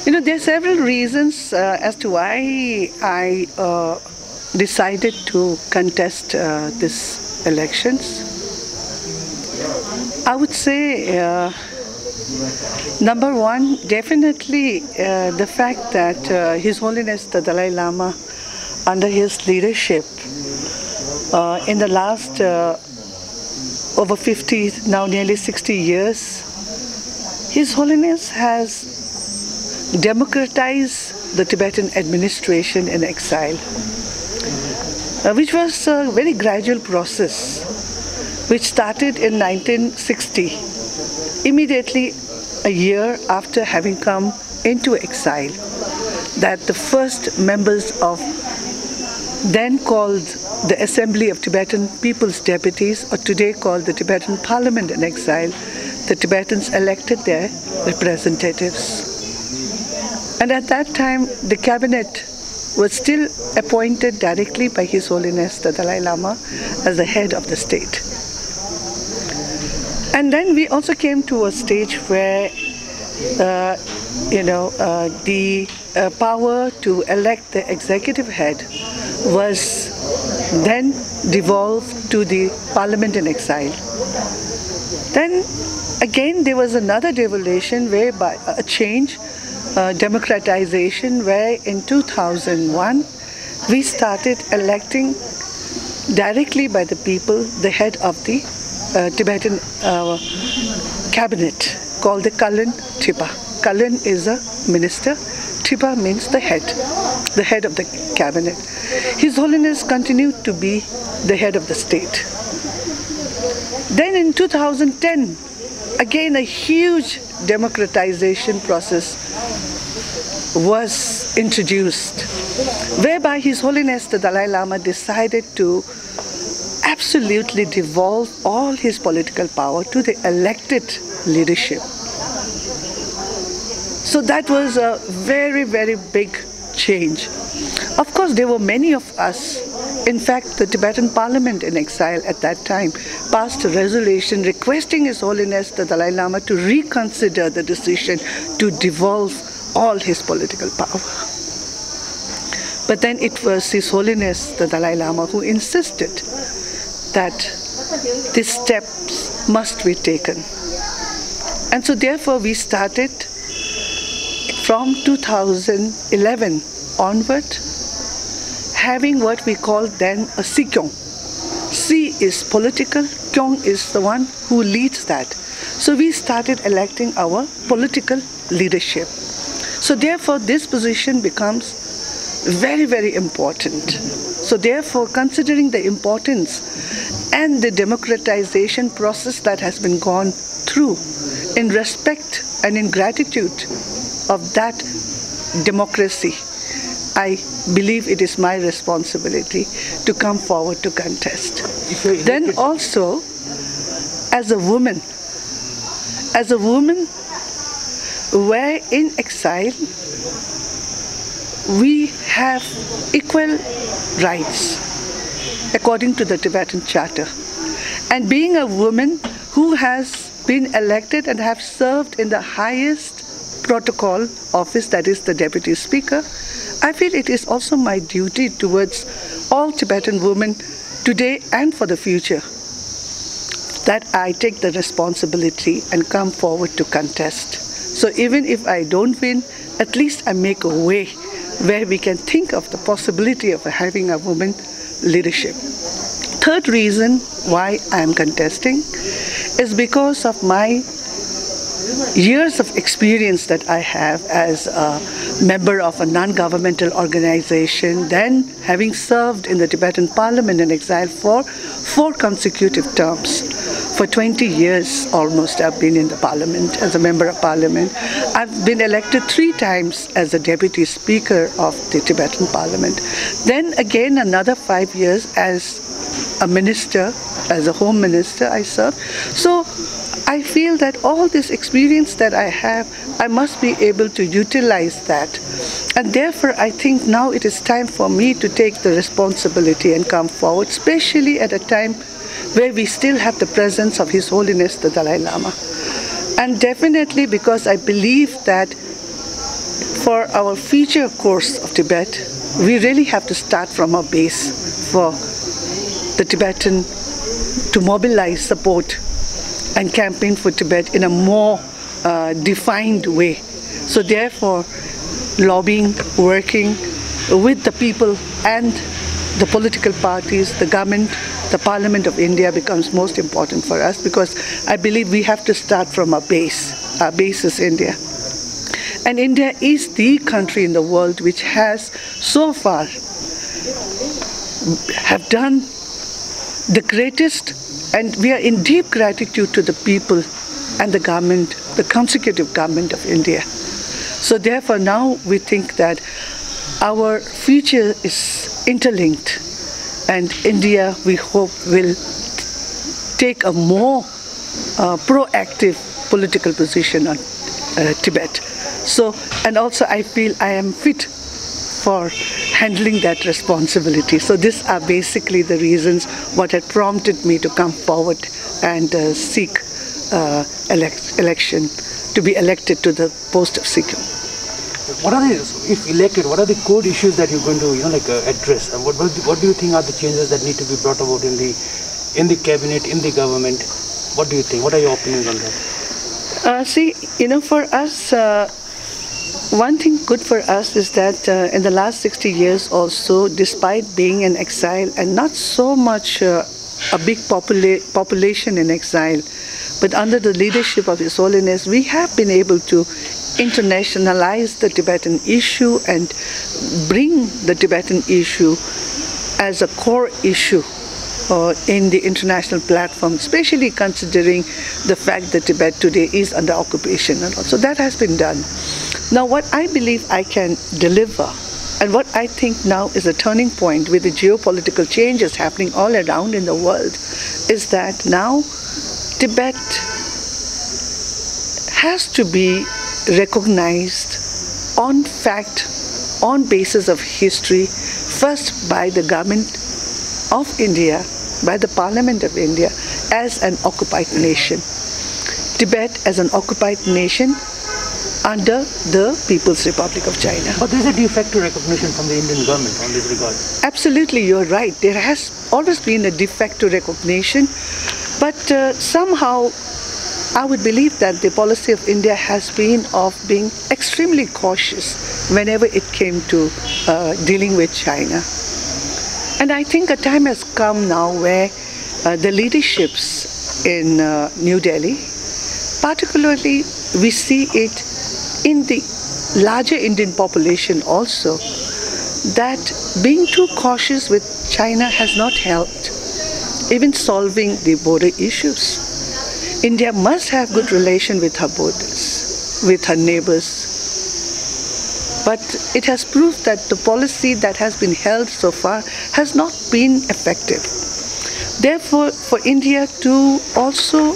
There are several reasons as to why I decided to contest this elections. I would say, number one, definitely the fact that His Holiness the Dalai Lama, under his leadership, in the last over 50, now nearly 60 years, His Holiness has democratized the Tibetan administration in exile, which was a very gradual process, which started in 1960, immediately a year after having come into exile, that the first members of then called the Assembly of Tibetan People's Deputies, or today called the Tibetan Parliament in exile, the Tibetans elected their representatives. And at that time, the cabinet was still appointed directly by His Holiness the Dalai Lama as the head of the state. And then we also came to a stage where, the power to elect the executive head was then devolved to the Parliament in exile. Then again, there was another devolution whereby a change, democratization, where in 2001 we started electing directly by the people the head of the Tibetan cabinet, called the Kalan Tipa. Kalan is a minister, Tipa means the head of the cabinet. His Holiness continued to be the head of the state. Then in 2010, again a huge democratization process was introduced, whereby His Holiness the Dalai Lama decided to absolutely devolve all his political power to the elected leadership. So that was a very, very big change. Of course, there were many of us. In fact, the Tibetan Parliament in exile at that time passed a resolution requesting His Holiness the Dalai Lama to reconsider the decision to devolve all his political power. But then it was His Holiness the Dalai Lama who insisted that these steps must be taken. And so therefore we started from 2011 onward having what we called then a SIKYONG. Si is political, Kyong is the one who leads that. So we started electing our political leadership. So therefore this position becomes very, very important. So therefore, considering the importance and the democratization process that has been gone through, in respect and in gratitude of that democracy, I believe it is my responsibility to come forward to contest. Then also, as a woman where in exile, we have equal rights according to the Tibetan Charter. And being a woman who has been elected and have served in the highest protocol office, that is the Deputy Speaker, I feel it is also my duty towards all Tibetan women today and for the future that I take the responsibility and come forward to contest. So even if I don't win, at least I make a way where we can think of the possibility of having a woman leadership. Third reason why I am contesting is because of my years of experience that I have as a member of a non-governmental organization, then having served in the Tibetan Parliament in exile for 4 consecutive terms. For 20 years almost I've been in the Parliament as a member of Parliament. I've been elected 3 times as a Deputy Speaker of the Tibetan Parliament. Then again another 5 years as a minister, as a Home Minister I served. So I feel that all this experience that I have, I must be able to utilize that. And therefore, I think now it is time for me to take the responsibility and come forward, especially at a time where we still have the presence of His Holiness the Dalai Lama. And definitely because I believe that for our future course of Tibet, we really have to start from our base for the Tibetan to mobilize support and campaign for Tibet in a more defined way. So therefore, lobbying, working with the people and the political parties, the government, the Parliament of India becomes most important for us, because I believe we have to start from our base. Our base is India. And India is the country in the world which has so far have done the greatest, and we are in deep gratitude to the people and the government, the consecutive government of India. So therefore now we think that our future is interlinked, and India, we hope, will take a more proactive political position on Tibet. So, and also I feel I am fit for handling that responsibility. So these are basically the reasons what had prompted me to come forward and seek election, to be elected to the post of SIKYONG. What are the, if elected, what are the core issues that you're going to, address? And what do you think are the changes that need to be brought about in the cabinet, in the government? What do you think? What are your opinions on that? For us, one thing good for us is that in the last 60 years also, despite being in exile and not so much a big population in exile, but under the leadership of His Holiness, we have been able to internationalize the Tibetan issue and bring the Tibetan issue as a core issue in the international platform, especially considering the fact that Tibet today is under occupation and all. So that has been done. Now what I believe I can deliver, and what I think now is a turning point with the geopolitical changes happening all around in the world, is that now Tibet has to be recognized on fact, on basis of history, first by the government of India, by the Parliament of India, as an occupied nation. Tibet as an occupied nation under the People's Republic of China. But there is a de facto recognition from the Indian government on this regard. Absolutely, you're right. There has always been a de facto recognition, but somehow I would believe that the policy of India has been of being extremely cautious whenever it came to dealing with China. And I think a time has come now where the leaderships in New Delhi, particularly we see it in the larger Indian population also, that being too cautious with China has not helped, even solving the border issues. India must have good relation with her borders, with her neighbors. But it has proved that the policy that has been held so far has not been effective. Therefore, for India to also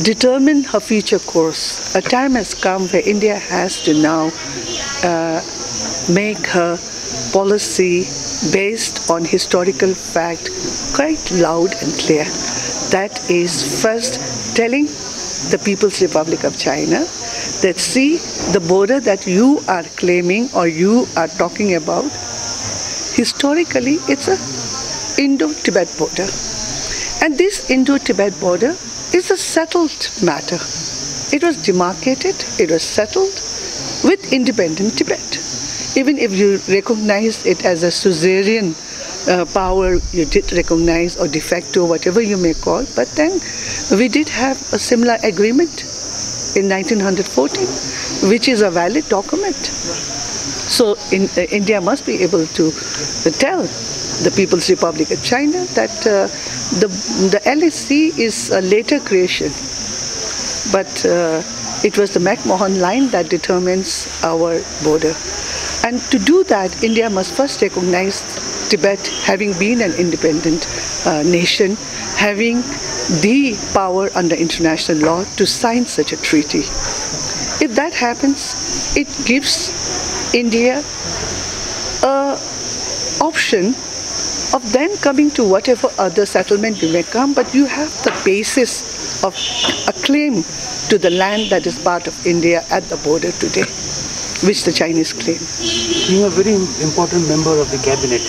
determine her future course, a time has come where India has to now make her policy based on historical fact quite loud and clear. That is first telling the People's Republic of China that, see, the border that you are claiming or you are talking about, historically it's a Indo-Tibet border. And this Indo-Tibet border is a settled matter. It was demarcated, it was settled with independent Tibet. Even if you recognize it as a suzerain power, you did recognize, or de facto, whatever you may call, but then we did have a similar agreement in 1914, which is a valid document. So India must be able to tell the People's Republic of China that the LSC is a later creation, but it was the McMahon line that determines our border. And to do that, India must first recognize Tibet having been an independent nation, having the power under international law to sign such a treaty. If that happens, it gives India an option of then coming to whatever other settlement you may come, but you have the basis of a claim to the land that is part of India at the border today. which the Chinese claim. Being a very important member of the cabinet,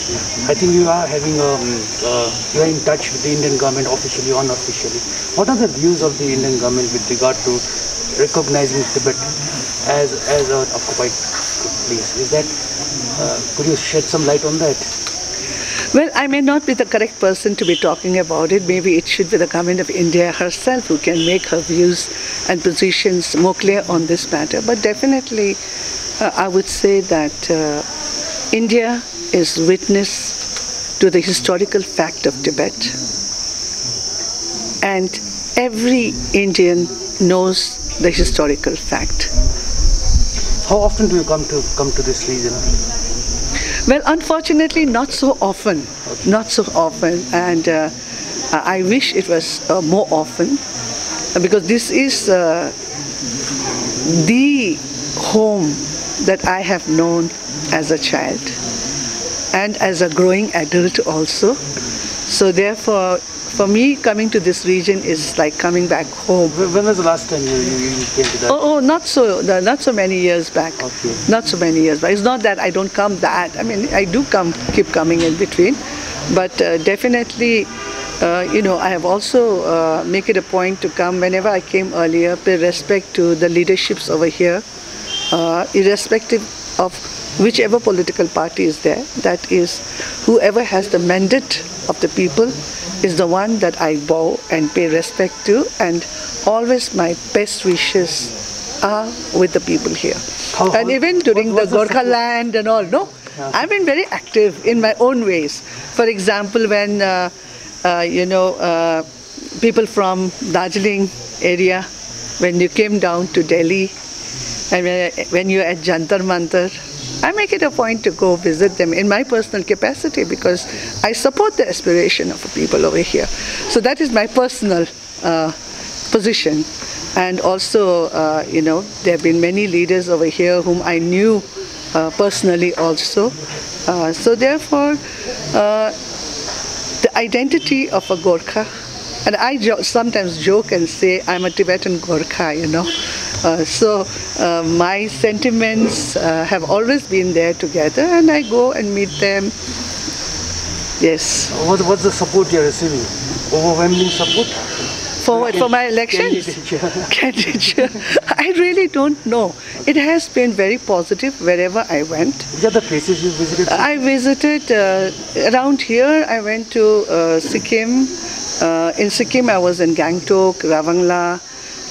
I think you are having you are in touch with the Indian government officially or unofficially. What are the views of the Indian government with regard to recognizing Tibet as an occupied place? Is that could you shed some light on that? Well, I may not be the correct person to be talking about it. Maybe it should be the government of India herself who can make her views and positions more clear on this matter. But definitely, I would say that India is witness to the historical fact of Tibet. And every Indian knows the historical fact. How often do you come to this region? Well, unfortunately, not so often. Not so often. And I wish it was more often, because this is the home that I have known as a child and as a growing adult also. So therefore, for me, coming to this region is like coming back home. When was the last time you came to that? Oh, not so many years back. Okay. Not so many years back. It's not that I don't come that. I mean, I do keep coming in between. But definitely, I have also make it a point to come whenever I came earlier, pay respect to the leaderships over here, irrespective of whichever political party is there. That is, whoever has the mandate of the people is the one that I bow and pay respect to, and always my best wishes are with the people here. And even during the Gorkha land and all, I've been very active in my own ways. For example, when people from Darjeeling area, when you came down to Delhi, and when you're at Jantar Mantar, I make it a point to go visit them in my personal capacity, because I support the aspiration of the people over here. So that is my personal position. And also, there have been many leaders over here whom I knew personally also. So therefore, the identity of a Gorkha, and I sometimes joke and say I'm a Tibetan Gorkha, So my sentiments have always been there together, and I go and meet them. Yes. What's the support you're receiving? Overwhelming support? For what? For my elections? Candidature. I really don't know. It has been very positive wherever I went. Which are the places you visited? I visited around here. I went to Sikkim. In Sikkim, I was in Gangtok, Ravangla.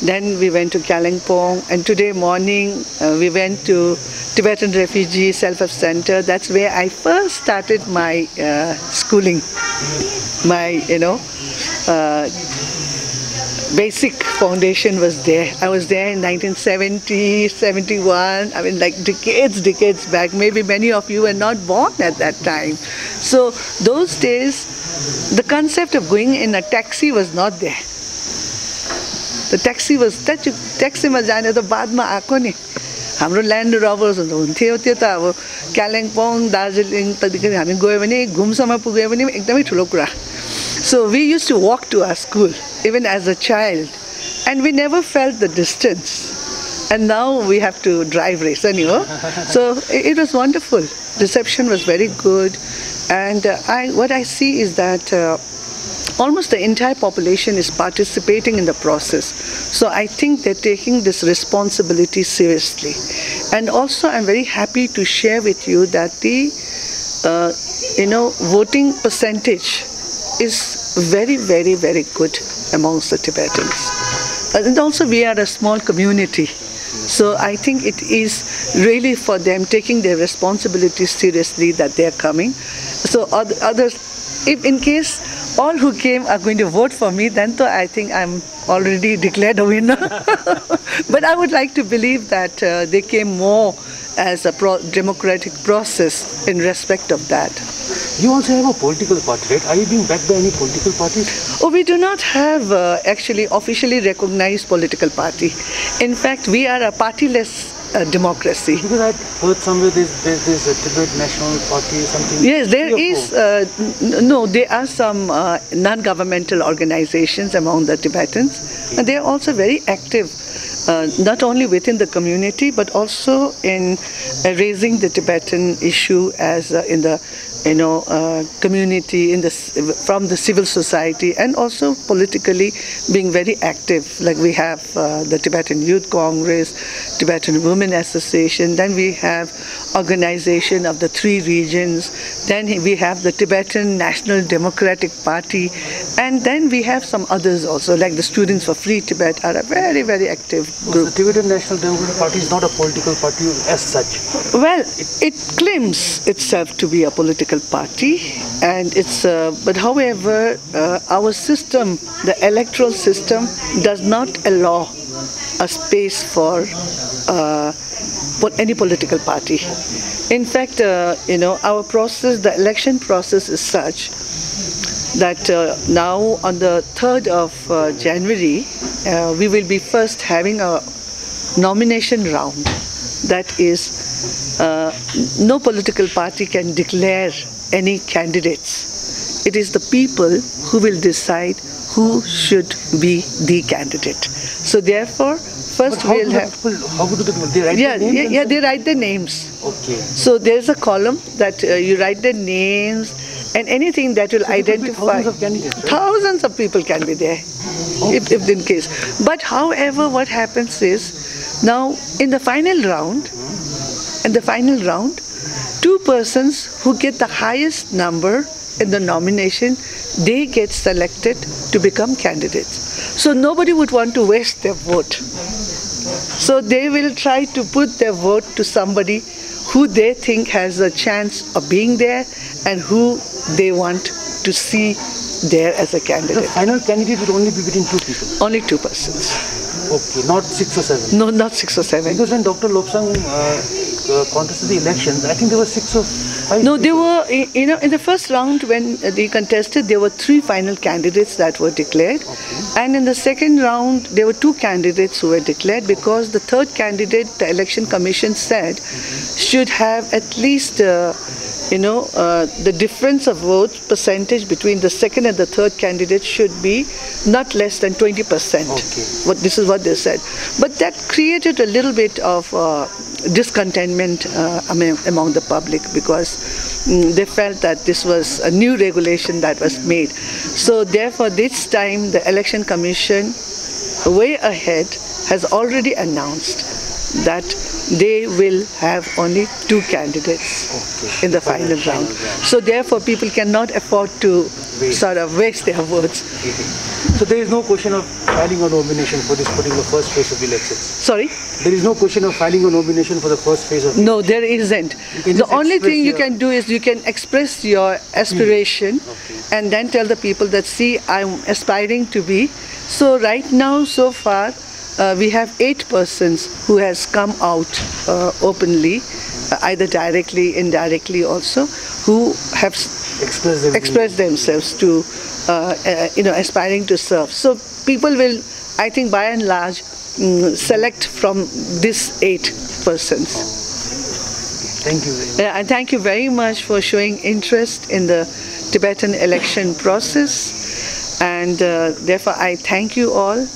Then we went to Kalimpong, and today morning we went to Tibetan Refugee Self-Help Center. That's where I first started my schooling. My, basic foundation was there. I was there in 1970, 71. I mean, like decades back. Maybe many of you were not born at that time. So those days, the concept of going in a taxi was not there. The taxi was taxi में जाने तो बाद में आको नि हाम्रो land Rovers हुन्थ्यो त्यो त अब कालिम्पोङ दार्जिलिङ ततिकै हामी गयो भने घुमसम्म पुग्यो भने एकदमै ठुलो कुरा. So we used to walk to our school even as a child, and we never felt the distance, and now we have to drive race anyway. So it was wonderful. Reception was very good, and what I see is that almost the entire population is participating in the process. So I think they're taking this responsibility seriously. And also I'm very happy to share with you that the voting percentage is very, very, very good amongst the Tibetans. And also we are a small community. So I think it is really for them taking their responsibilities seriously that they are coming. So others, if in case all who came are going to vote for me, then I think I'm already declared a winner. But I would like to believe that they came more as a democratic process in respect of that. You also have a political party, right? Are you being backed by any political parties? Oh, we do not have actually officially recognized political party. In fact, we are a partyless democracy. Because I heard somewhere there's a Tibet National Party, something. Yes, there is. No, there are some non-governmental organizations among the Tibetans, and they are also very active, not only within the community but also in raising the Tibetan issue as in the community, from the civil society, and also politically being very active. Like we have the Tibetan Youth Congress, Tibetan Women Association, then we have organization of the 3 regions, then we have the Tibetan National Democratic Party, and then we have some others also, like the Students for Free Tibet are a very, very active group. The Tibetan National Democratic Party is not a political party as such. Well, it claims itself to be a political party, and it's but however our system, the electoral system, does not allow a space for any political party. In fact, our process, the election process is such that now on the 3rd of January we will be first having a nomination round. That is, no political party can declare any candidates. It is the people who will decide who should be the candidate. So therefore, first we'll have... How do they write their names? Yeah, they write their names. Okay. So there's a column that you write their names and anything that will identify. Thousands of candidates, right? Thousands of people can be there, if in case. But however, what happens is, now in the final round, 2 persons who get the highest number in the nomination, they get selected to become candidates. So nobody would want to waste their vote. So they will try to put their vote to somebody who they think has a chance of being there and who they want to see there as a candidate. The final candidate would only be between 2 people? Only 2 persons. Okay, not 6 or 7? No, not 6 or 7. Because when Dr. Lobsang contested the elections, I think there were 6 or 5 No, people. there were, in the first round when they contested, there were 3 final candidates that were declared. Okay. And in the second round, there were 2 candidates who were declared, because the third candidate, the Election Commission said, should have at least, the difference of vote percentage between the second and the third candidate should be not less than 20%. Okay. This is what they said. But that created a little bit of discontentment among the public, because they felt that this was a new regulation that was made. So therefore, this time the Election Commission, way ahead, has already announced that they will have only 2 candidates in the final round. So therefore, people cannot afford to sort of waste their votes. So there is no question of filing a nomination for this particular first phase of the elections? Sorry? There is no question of filing a nomination for the first phase of the No, there isn't. The only thing you can do is you can express your aspiration and then tell the people that, see, I'm aspiring to be. So right now, so far, we have 8 persons who has come out openly, either directly, indirectly also, who have expressed themselves to, aspiring to serve. So people will, I think, by and large, select from these 8 persons. Thank you very much. And thank you very much for showing interest in the Tibetan election process. And therefore, I thank you all.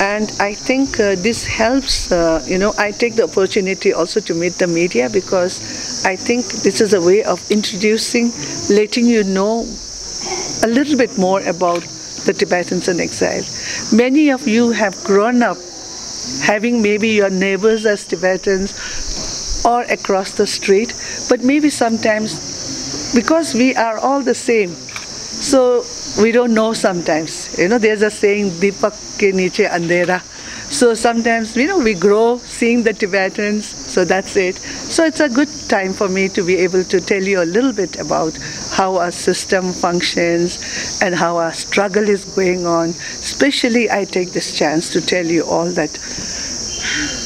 And I think this helps, I take the opportunity also to meet the media, because I think this is a way of introducing, letting you know a little bit more about the Tibetans in exile. Many of you have grown up having maybe your neighbors as Tibetans or across the street, but maybe sometimes, because we are all the same, so we don't know sometimes. There's a saying, Deepak ke niche andhera. So sometimes, we grow seeing the Tibetans, so that's it. So it's a good time for me to be able to tell you a little bit about how our system functions and how our struggle is going on. Especially, I take this chance to tell you all that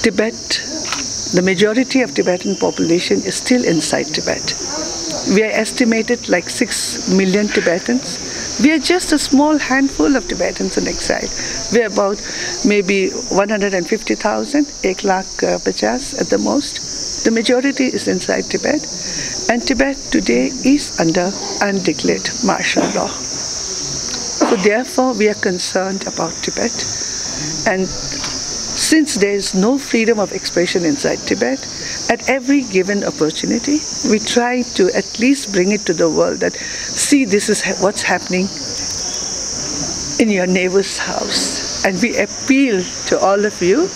Tibet, the majority of Tibetan population is still inside Tibet. We are estimated like 6 million Tibetans. We are just a small handful of Tibetans in exile. We're about maybe 150,000, 1,50,000 at the most. The majority is inside Tibet, and Tibet today is under undeclared martial law. So therefore, we are concerned about Tibet. And since there is no freedom of expression inside Tibet, at every given opportunity, we try to at least bring it to the world that, see, this is what's happening in your neighbor's house. And we appeal to all of you,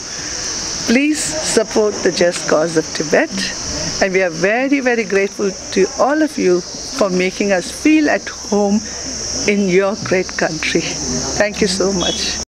please support the just cause of Tibet. And we are very, very grateful to all of you for making us feel at home in your great country. Thank you so much.